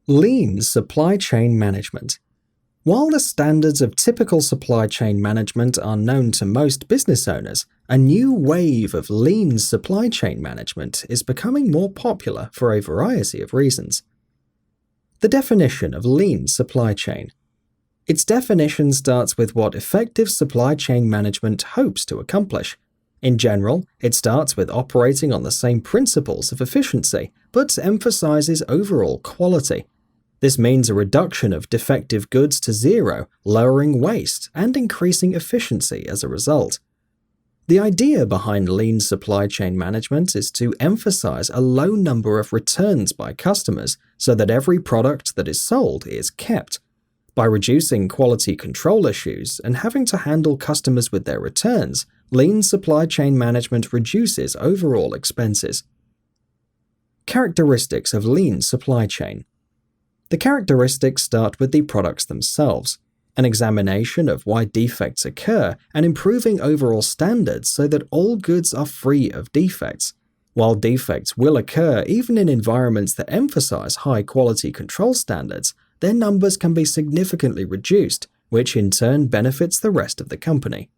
Lean supply chain management. While the standards of typical supply chain management are known to most business owners, a new wave of lean supply chain management is becoming more popular for a variety of reasons. The definition of lean supply chain. Its definition starts with what effective supply chain management hopes to accomplish. In general, it starts with operating on the same principles of efficiency, but emphasizes overall quality. This means a reduction of defective goods to zero, lowering waste, and increasing efficiency as a result. The idea behind lean supply chain management is to emphasize a low number of returns by customers so that every product that is sold is kept. By reducing quality control issues and having to handle customers with their returns, lean supply chain management reduces overall expenses. Characteristics of lean supply chain. The characteristics start with the products themselves, an examination of why defects occur and improving overall standards so that all goods are free of defects. While defects will occur even in environments that emphasize high quality control standards, their numbers can be significantly reduced, which in turn benefits the rest of the company.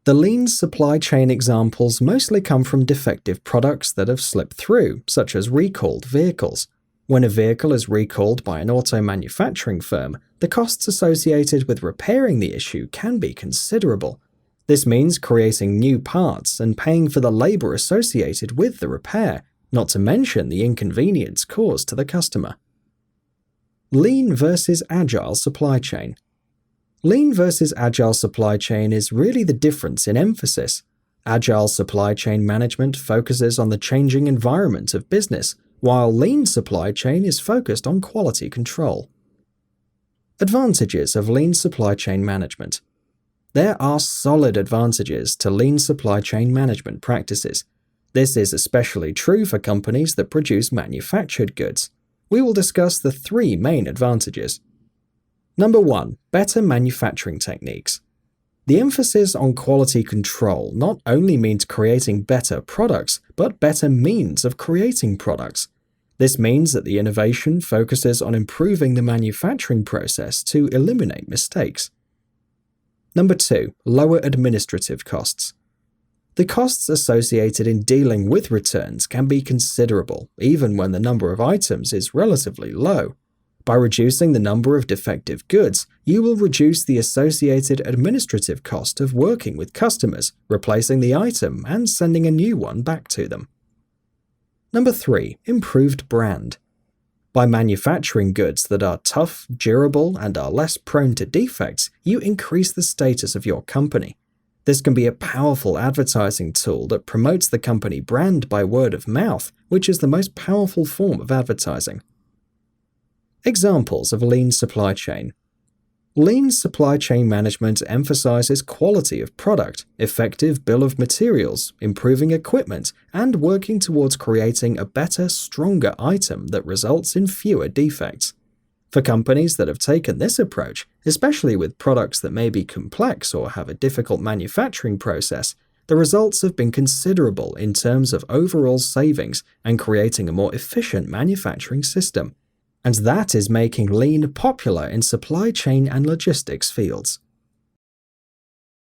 The lean supply chain examples mostly come from defective products that have slipped through, such as recalled vehicles. When a vehicle is recalled by an auto manufacturing firm, the costs associated with repairing the issue can be considerable. This means creating new parts and paying for the labor associated with the repair, not to mention the inconvenience caused to the customer. Lean versus Agile supply chain. Lean versus Agile supply chain is really the difference in emphasis. Agile supply chain management focuses on the changing environment of business, while lean supply chain is focused on quality control. Advantages of lean supply chain management. There are solid advantages to lean supply chain management practices. This is especially true for companies that produce manufactured goods. We will discuss the three main advantages. Number 1. Better manufacturing techniques. The emphasis on quality control not only means creating better products, but better means of creating products. This means that the innovation focuses on improving the manufacturing process to eliminate mistakes. Number 2. Lower administrative costs. The costs associated in dealing with returns can be considerable, even when the number of items is relatively low. By reducing the number of defective goods, you will reduce the associated administrative cost of working with customers, replacing the item, and sending a new one back to them. Number 3. Improved brand. By manufacturing goods that are tough, durable, and are less prone to defects, you increase the status of your company. This can be a powerful advertising tool that promotes the company brand by word of mouth, which is the most powerful form of advertising. Examples of lean supply chain. Lean supply chain management emphasizes quality of product, effective bill of materials, improving equipment, and working towards creating a better, stronger item that results in fewer defects. For companies that have taken this approach, especially with products that may be complex or have a difficult manufacturing process, the results have been considerable in terms of overall savings and creating a more efficient manufacturing system. And that is making lean popular in supply chain and logistics fields.